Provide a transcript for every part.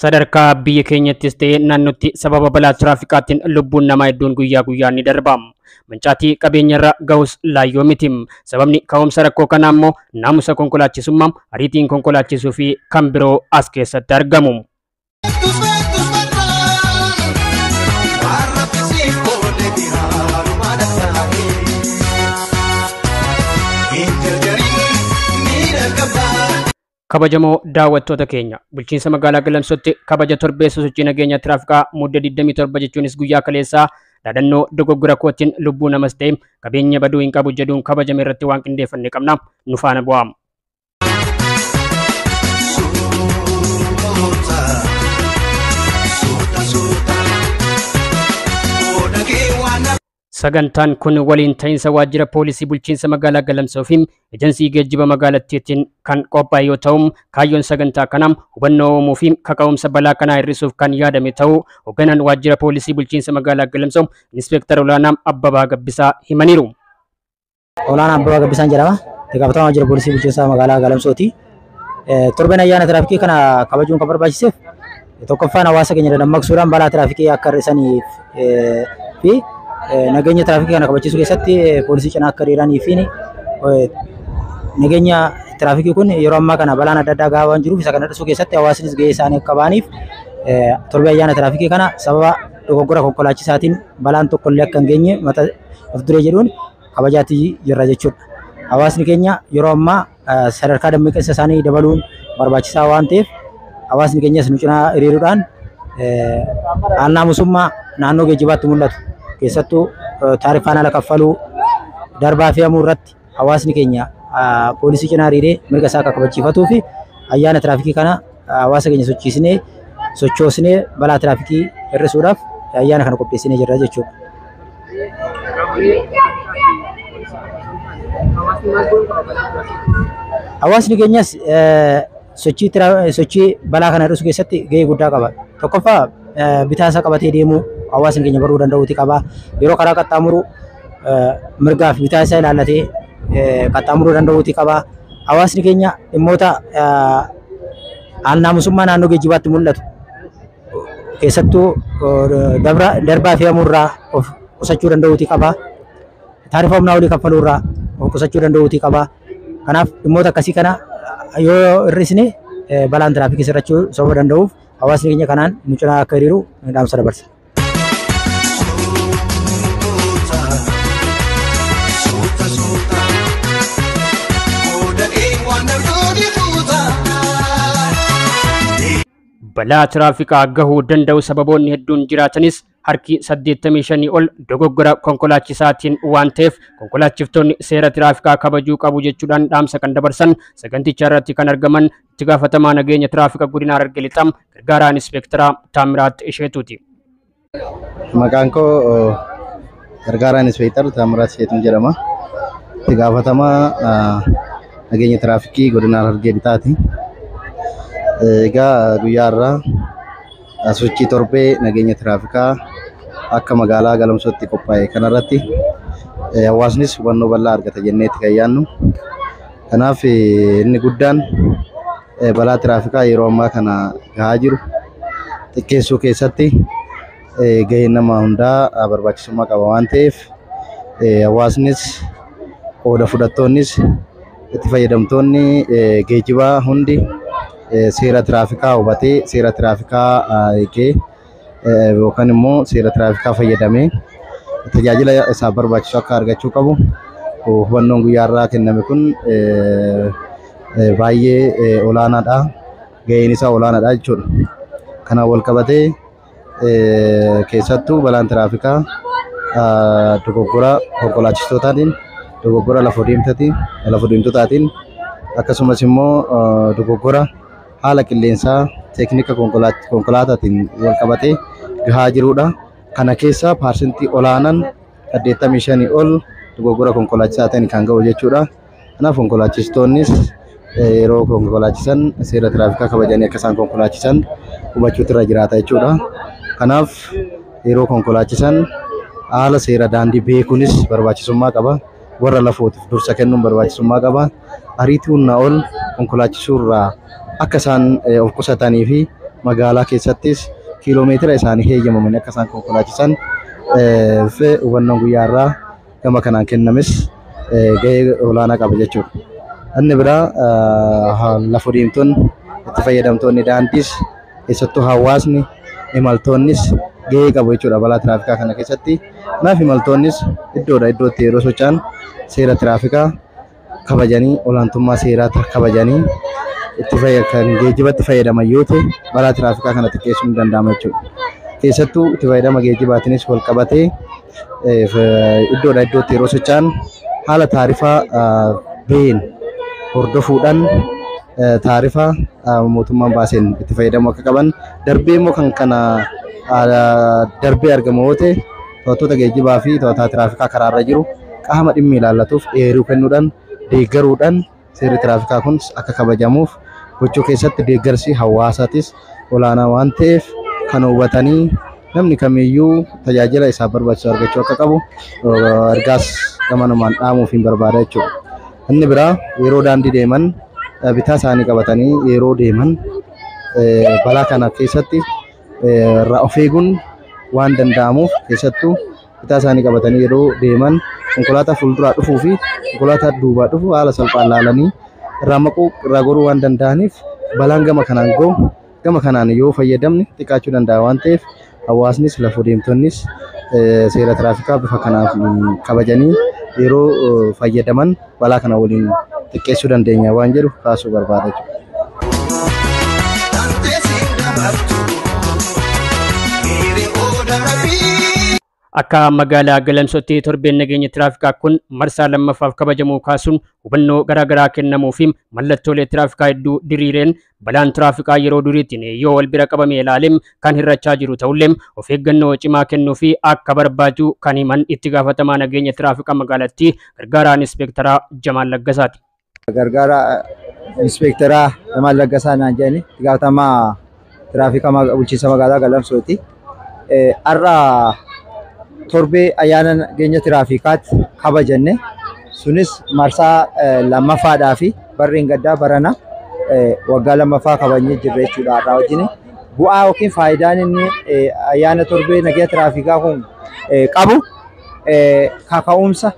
Sadarkaa biyya keenyattis ta'ee naannootti sababa balaa tiraafikaatiin lubbuun namaa hedduun guyyaa guyyaan ni darbama. Mancaatii qabeenyarra gahus laayyoo miti. Sababni ka'umsa rakkoo kanaa immoo naamusa konkolaachisummaa, ariitiin konkolaachisuu fi kan biroo as keessatti argamu. Kabajamoo daawwattoota keenya bulchiinsa magaalaa Galamsootti kabaja torbeessa sochii nageenya tiraafikaa muddee 27 jechuunis guyyaa kaleessaa dhaadannoo dogoggora kootiin lubbuu namas ta'e qabeenya baduu hin qabu jedhuun kabajame irratti waan qindeeffanne qabna nu faana bu'aa. Sagantaan kun waliin ta'iinsa waajjira poolisii bulchiinsa magaalaa Galamsoo fi ejensii geejjiba magaalattiitiin kan qophaa'e yoo ta'u, kaayyoon sagantaa kanaa hubannoo uumuu fi kaka'umsa balaa kanaa hir'isuuf kan yaadame ta'uu hoogganaan waajjira poolisii bulchiinsa magaalaa Galamsoo Inspektar Olaanaa Abbabaa Gabbisaa himaniiru. Olaanaa Abbabaa Gabbisaan jedhama. Itti gaafatamaa waajjira poolisii bulchiinsa magaalaa Galamsooti. Torbeen ayyaana tiraafikii kana kabajuun kan barbaachiseef tokkoffaan hawaasa keenya dammaqsuudhaan balaa tiraafikii akka hir'isaniif fi nageenya tiraafikii kana kabachiisuu keessatti poolisii cinaa akka hiriiranii fi nageenya tiraafikii kun yeroo ammaa kana balaan adda addaa gahaa waan jiruuf isa kana hir'isuu keessatti hawaasnis gahee isaanii akka ba'aniif torbee ayyaana tiraafikii kana sababa dogoggora konkolaachisaatiin balaan tokkollee akka hin geenye mata duree jedhuun kabajaatti jirra jechuudha. Hawaasni keenya yeroo ammaa sadarkaa dammaqinsa isaanii dabaluun barbaachisaa waan ta'eef hawaasni keenyas nu cinaa hiriiruudhaan naamusummaa naannoo geejjibaatti mul'atu. Keessattuu taarifaan ala kaffaluu darbaa fi hamuu irratti hawaasni keenya poolisii cinaa hiriiree mirga isaa akka kabachiifatuu fi ayyaana tiraafikii kana hawaasa keenya sochoosnee balaa tiraafikii hir'isuudhaaf ayyaana kana qopheessinee jirra jechuudha. Hawaasni keenyas sochii balaa kana hir'isuu keessatti gahee guddaa qaba. Tokkoffaa bitaa isaa qabatee deemuu hawaasni keenya baruu danda'uuti qaba. Yeroo karaa qaxxaamuru mirgaa fi bitaa isaa ilaallatee qaxxaamuruu danda'uuti qaba. Hawaasni keenya dhimmoota naamusummaa naannoo geejjibaatti mul'atu keessattuu darbaa fi hamuurraa of qusachuu danda'uuti qaba. Taarifa humnaa olii kaffaluurraa of qusachuu danda'uuti qaba. Kanaaf dhimmoota akkasii kana yoo hir'isne balaan tiraafikii sirrachuu sababa danda'uuf hawaasni keenya kanaan nu cinaa akka hiriiru dhaamsa dabarsa. Balaa tiraafikaa gahuu danda'u sababoonni hedduun jiraatanis harki 85 ol dogoggora konkolaachisaatiin waan ta'eef konkolaachiftoonni seera tiraafikaa kabajuu qabu jechuudhaan dhaamsa kan dabarsan saganticha irratti kan argaman itti gaafatamaa nageenya tiraafika godina Harargee Lixaa gargaaraan Inspektara Taamiraat Isheetuuti. Maqaan koo gargaaraan Inspektar Taamiraat Isheetuun jedhama. Itti gaafatamaa nageenya tiraafikii godina Harargee Lixaati. Egaa guyyaa irraa sochii torbee nageenya tiraafikaa akka magaalaa Galamsootti qophaa'e kanarratti hawaasnis hubannoo bal'aa argata jenneetti kan yaadnu. Kanaaf inni guddaan balaa tiraafikaa yeroo ammaa kana gahaa jiru xiqqeessuu keessatti gaheen nama hundaa barbaachisummaa qaba waan ta'eef hawaasnis qooda fudhattoonnis itti fayyadamtoonni geejjibaa hundi seera tiraafikaa hubatee seera tiraafikaa eegee yookaan immoo seera tiraafikaa fayyadamee tajaajila isaaf barbaachisu akka argachuu qabu hubannoon guyyaa irraa kenname kun baay'ee olaanaadha. Gaheen isaa olaanaadha jechuudha. Kanaan wal qabatee keessattuu balaan tiraafikaa dogoggora konkolaachistootaan, dogoggora lafa deemtotaatiin akkasumas immoo dogoggora haala qilleensaa teeknika konkolaataatiin wal qabatee gahaa jirudha. Kana keessa parsentii olaanaan 85 ol dogoggora konkolaachisaatiin kan ga'u jechuudha. Kanaaf konkolaachistoonnis yeroo konkolaachisan seera tiraafikaa kabajanii akka isaan konkolaachisan hubachuutu irra jiraata jechuudha. Kanaaf yeroo konkolaachisan haala seera daandii beekuunis barbaachisummaa qaba. Warra lafootiif dursa kennuun barbaachisummaa qaba. ariitii humnaa ol konkolaachisuurraa akka isaan of qusatanii fi seera tiraafikaa kabajanii akka isaan konkolaachisan hubachuutu irra jiraata jechuudha. Kanaaf yeroo konkolaachisan haala seera daandii beekuunis barbaachisummaa qaba. Warra lafootiif dursa kennuun barbaachisummaa qaba. Ariitii humnaa ol konkolaachisuurraa akka isaan of qusatanii fi magaalaa keessattis kiiloomeetira isaanii heeyyamamanii akka isaan konkolaachisan fi hubannoon guyyaarraa gama kanaan kennames gahee olaanaa qaba jechuudha. Inni biraa lafa deemtoonni itti fayyadamtoonni daandiis keessattuu hawaasni imaltoonnis gahee qabu jechuudha balaa tiraafikaa kana keessatti. Kanaaf imaltoonnis iddoodha iddootti yeroo socho'an seera tiraafikaa kabajanii olaantummaa seeraa kabajanii geejjibatti fayyadaman yoo ta'e balaa tiraafikaa kana xiqqeessuun ni danda'ama jechuudha. Keessattuu itti fayyadama geejjibaatiinis wal qabatee iddoodha iddootti yeroo socho'an haala taarifaa baheen hordofuudhaan taarifaa mootummaan baaseen itti fayyadamu akka qaban darbee immoo kan kana darbee argamu yoo ta'e to'attoota geejjibaa fi to'ataa tiraafikaa karaarra jiru qaama dhimmi ilaallatuuf eeruu kennuudhaan deeggaruudhaan seerri tiraafikaa kun akka kabajamuuf gochuu keessatti deeggarsi hawaasaatis olaanaa waan ta'eef kan hubatanii namni kamiyyuu tajaajila isaa barbaachisu argachuu akka qabu ergaas gamanumaan dhaamuuf hin barbaada jechuudha. Inni biraa yeroo daandii deeman bitaa isaanii qabatanii yeroo deeman balaa kana keessatti of eeguun waan danda'amuuf keessattuu bitaa isaanii qabatanii yeroo deeman konkolaataa fuulduraa dhufuu fi konkolaataa duubaa dhufu haala salphaan ilaalanii irraa maquu irraa goruu waan danda'aniif balaan gama kanaan gahu gama kanaan yoo fayyadamne xiqqaachuu danda'a waan ta'eef hawaasnis lafa deemtonnis seera tiraafikaa bifa kanaan kabajanii yeroo fayyadaman balaa kana waliin xiqqeessuu dandeenya waan jedhu kaasuu barbaada jechuudha. Akka magaalaa Galamsootti torbeen nageenya tiraafikaa kun marsaa lammaffaaf kabajamuu kaasuun hubannoo garaagaraa kennamuu fi mallattoolee tiraafikaa hedduu diriireen balaan tiraafikaa yeroo duriitiin yoo wal bira qabamee ilaalim kan hir'achaa jiru ta'ullee of eeggannoo cimaa kennuu fi akka barbaadu kan himan itti gaafatamaa nageenya tiraafikaa magaalattii gargaaraan inspektaraa Jamaal Laggasaati. Gargaaraa inspektaraa Jamaal Laggasaa naan jedhani itti gaafatamaa tiraafikaa bulchiinsa magaalaa Galamsooti. Har'a torbee ayyaana nageenya tiraafikaatti kabajanne sunis marsaa lammaffaadhaa fi barreen gaddaa barana waggaa lammaffaa kabajnee jirra jechuudha har'aa wajjin. Bu'aa yookiin faayidaan inni ayyaana torbee nageenya tiraafikaa kun qabu kaka'umsa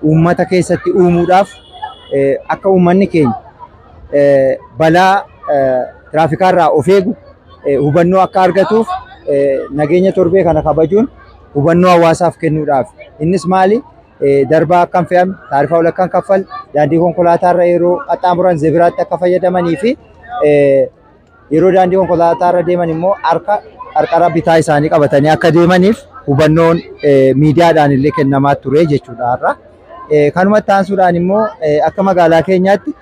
uummata keessatti uumuudhaaf akka uummanni keenya balaa tiraafikaarraa of eegu hubannoo akka argatuuf nageenya torbee kana kabajuun hubannoo hawaasaaf kennuudhaaf. Innis maali? Darbaa akkam fe'ame, taarifaa ol akkam kaffal, daandii konkolaataarra yeroo qaxxaamuran zebiraatti akka fayyadamanii fi yeroo daandii konkolaataarra deeman immoo qarqara bitaa isaanii qabatanii akka deemaniif hubannoon miidiyaadhaan illee kennamaa ture jechuudha har'a. Kanumatti aansuudhaan immoo akka magaalaa keenyaatti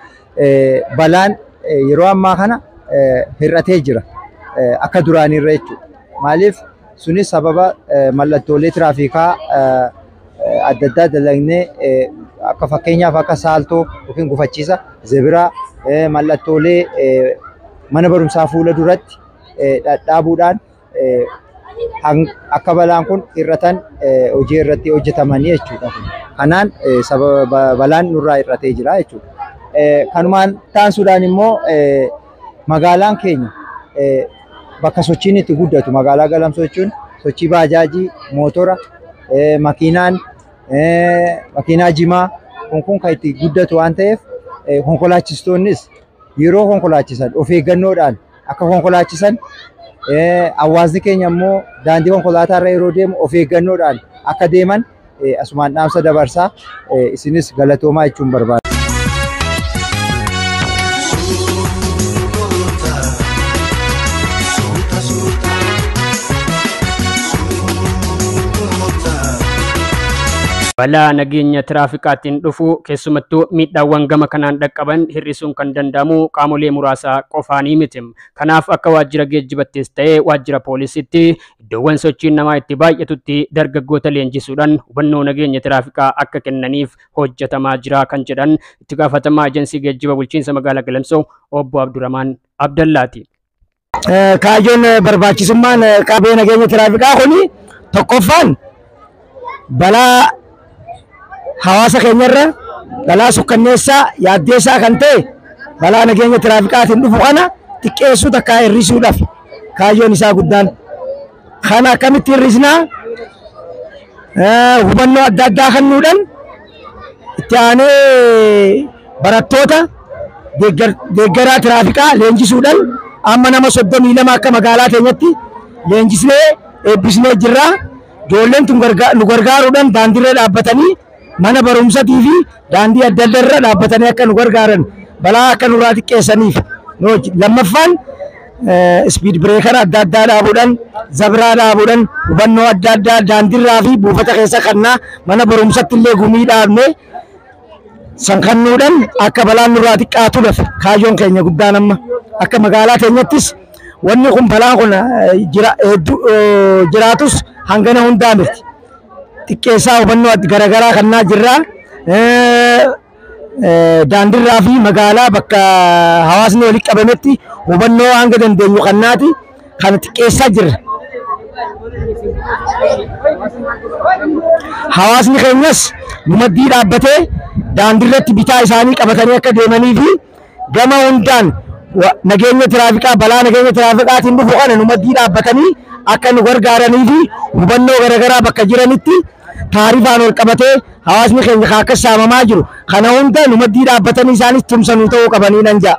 balaan yeroo ammaa kana hir'atee jira akka duraaniirra jechuudha. Maaliif? Sunis sababa mallattoolee tiraafikaa adda addaa dalagnee akka fakkeenyaaf akka saaltoo yookiin gufachiisa zebiraa mallattoolee mana barumsaa fuula duratti dhadhaabuudhaan akka balaan kun hir'atan hojii irratti hojjetamanii jechuudha. Kanaan sababa balaan nurraa hir'atee jira jechuudha. Kanumaan taansuudhaan immoo magaalaan keenya bakka sochiin itti guddatu magaalaa Galamsoo jechuun sochii baajaajii, mootora, makiinaa jimaa kun kan itti guddatu waan ta'eef konkolaachistoonnis yeroo konkolaachisan of eeggannoodhaan akka konkolaachisan hawaasni keenya immoo daandii konkolaataarra yeroo deemu of eeggannoodhaan akka deeman asumaan dhaamsa dabarsaa isinis galatoomaa jechuun barbaada. Balaa nageenya tiraafikaatiin dhufu keessumattuu miidhaawwan gama kanaan dhaqqaban hir'isuun kan danda'amu qaamolee muraasaa qofaanii miti. Kanaaf akka waajjira geejjibattis ta'ee waajjira poolisiitti iddoowwan sochiin namaa itti baay'atutti dargaggoota leenjisuudhaan hubannoo nageenya tiraafikaa akka kennaniif hojjetamaa jira kan jedhan itti gaafatamaa ejensii geejjiba bulchiinsa magaalaa Galamsoo obbo Abdurrahmaan Abdallaati. Kaayyoon barbaachisummaan qaamee nageenya tiraafikaa kuni tokkoffaan balaa hawaasa keenyarra balaa sukkanneessaa yaaddeessaa kan ta'e balaa nageenya tiraafikaatiin dhufu kana xiqqeessuu takkaa hir'isuudhaaf kaayyoon isaa guddaan. Kana akkamitti hir'isnaa? Hubannoo adda addaa kennuudhaan itti aanee barattoota deeggaraa tiraafikaa leenjisuudhaan amma nama 32 akka magaalaa keenyatti leenjisnee eebbisnee jirra. Ijoolleen tun nu gargaaruudhaan daandiirra dhaabbatanii mana barumsatii fi daandii adda addaa irra dhaabbatanii akka nu gargaaran balaa akka nurraa xiqqeessaniif. Lammaffaan speed breaker adda addaa dhaabuudhaan zabraa dhaabuudhaan hubannoo adda addaa daandiirraa fi buufata keessa kannaa mana barumsatti illee gumii dhaabnee san kennuudhaan akka balaan nurraa xiqqaatuudhaaf kaayyoon keenya guddaan amma akka magaalaa keenyattis wanni kun balaan kun jiraatus hangana hundaa miti. Xiqqeessaa hubannoo garaagaraa kannaa jirra. Daandiirraa fi magaalaa bakka hawaasni walitti qabametti hubannoo hanga dandeenyu kannaati kan xiqqeessaa jirra. Hawaasni keenyas numaddii dhaabbatee daandiirratti bitaa isaanii qabatanii akka deemanii fi gama hundaan nageenya tiraafikaa balaa nageenya tiraafikaatiin dhufu kana numaddii dhaabbatanii akka nu gargaaranii fi hubannoo garaagaraa bakka jiranitti taarifaan ol qabatee hawaasni keenya akka saamamaa jiru kana hunda numaddii dhaabbatanii isaanis tumsanuu ta'uu qabanii nan ja'a.